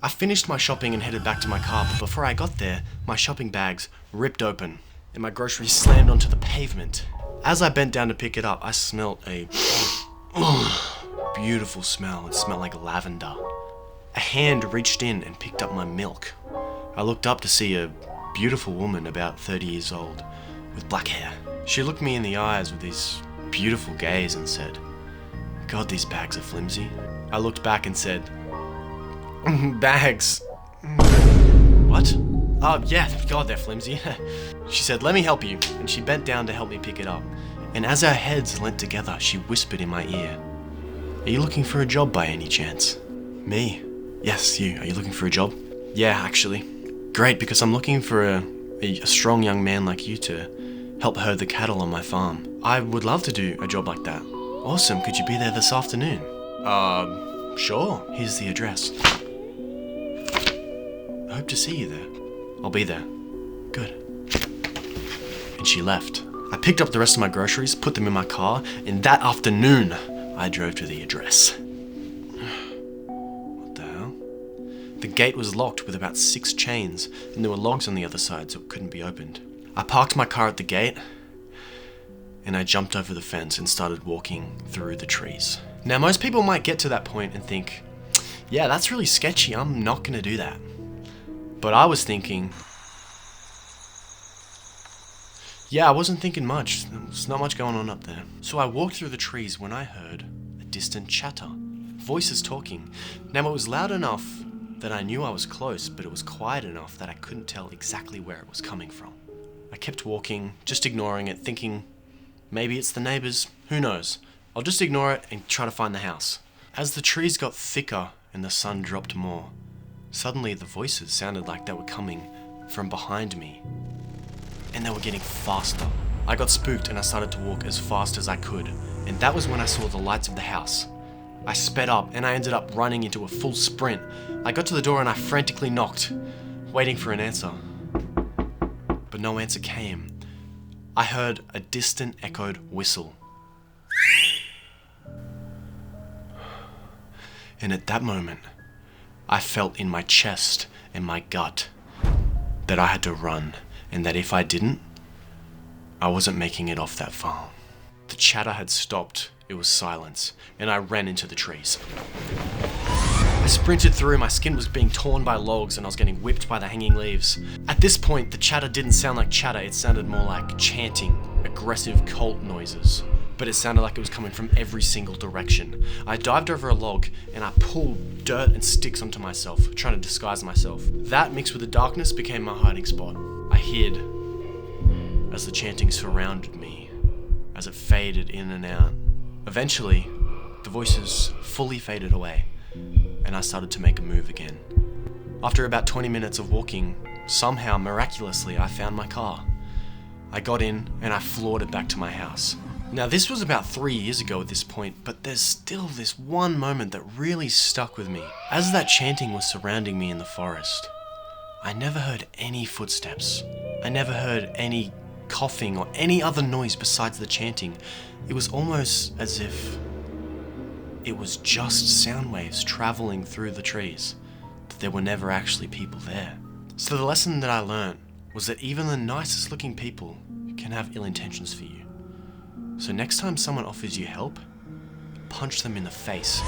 I finished my shopping and headed back to my car, but before I got there, my shopping bags ripped open and my groceries slammed onto the pavement. As I bent down to pick it up, I smelled a beautiful smell. It smelled like lavender. A hand reached in and picked up my milk. I looked up to see a beautiful woman about 30 years old with black hair. She looked me in the eyes with this beautiful gaze and said, "God, these bags are flimsy." I looked back and said, "Bags? What? Oh, yeah, God, they're flimsy." She said, "Let me help you," and she bent down to help me pick it up. And as our heads leant together, she whispered in my ear, "Are you looking for a job by any chance?" "Me? Yes, you. Are you looking for a job?" "Yeah, actually." "Great, because I'm looking for a strong young man like you to help herd the cattle on my farm. I would love to do a job like that." "Awesome, could you be there this afternoon?" Sure. Here's the address." "I hope to see you there." "I'll be there." "Good." And she left. I picked up the rest of my groceries, put them in my car, and that afternoon, I drove to the address. What the hell? The gate was locked with about 6 chains, and there were logs on the other side, so it couldn't be opened. I parked my car at the gate, and I jumped over the fence and started walking through the trees. Now, most people might get to that point and think, "Yeah, that's really sketchy, I'm not gonna do that." But I was thinking, yeah, I wasn't thinking much. There was not much going on up there. So I walked through the trees when I heard a distant chatter. Voices talking. Now, it was loud enough that I knew I was close, but it was quiet enough that I couldn't tell exactly where it was coming from. I kept walking, just ignoring it, thinking, maybe it's the neighbors, who knows? I'll just ignore it and try to find the house. As the trees got thicker and the sun dropped more, suddenly the voices sounded like they were coming from behind me. And they were getting faster. I got spooked and I started to walk as fast as I could. And that was when I saw the lights of the house. I sped up and I ended up running into a full sprint. I got to the door and I frantically knocked, waiting for an answer. But no answer came. I heard a distant echoed whistle. And at that moment, I felt in my chest and my gut that I had to run, and that if I didn't, I wasn't making it off that farm. The chatter had stopped, it was silence, and I ran into the trees. I sprinted through, my skin was being torn by logs and I was getting whipped by the hanging leaves. At this point, the chatter didn't sound like chatter, it sounded more like chanting, aggressive cult noises. But it sounded like it was coming from every single direction. I dived over a log and I pulled dirt and sticks onto myself, trying to disguise myself. That mixed with the darkness became my hiding spot. I hid as the chanting surrounded me, as it faded in and out. Eventually, the voices fully faded away and I started to make a move again. After about 20 minutes of walking, somehow, miraculously, I found my car. I got in and I floored it back to my house. Now, this was about 3 years ago at this point, but there's still this one moment that really stuck with me. As that chanting was surrounding me in the forest, I never heard any footsteps. I never heard any coughing or any other noise besides the chanting. It was almost as if it was just sound waves traveling through the trees, that there were never actually people there. So the lesson that I learned was that even the nicest looking people can have ill intentions for you. So next time someone offers you help, punch them in the face.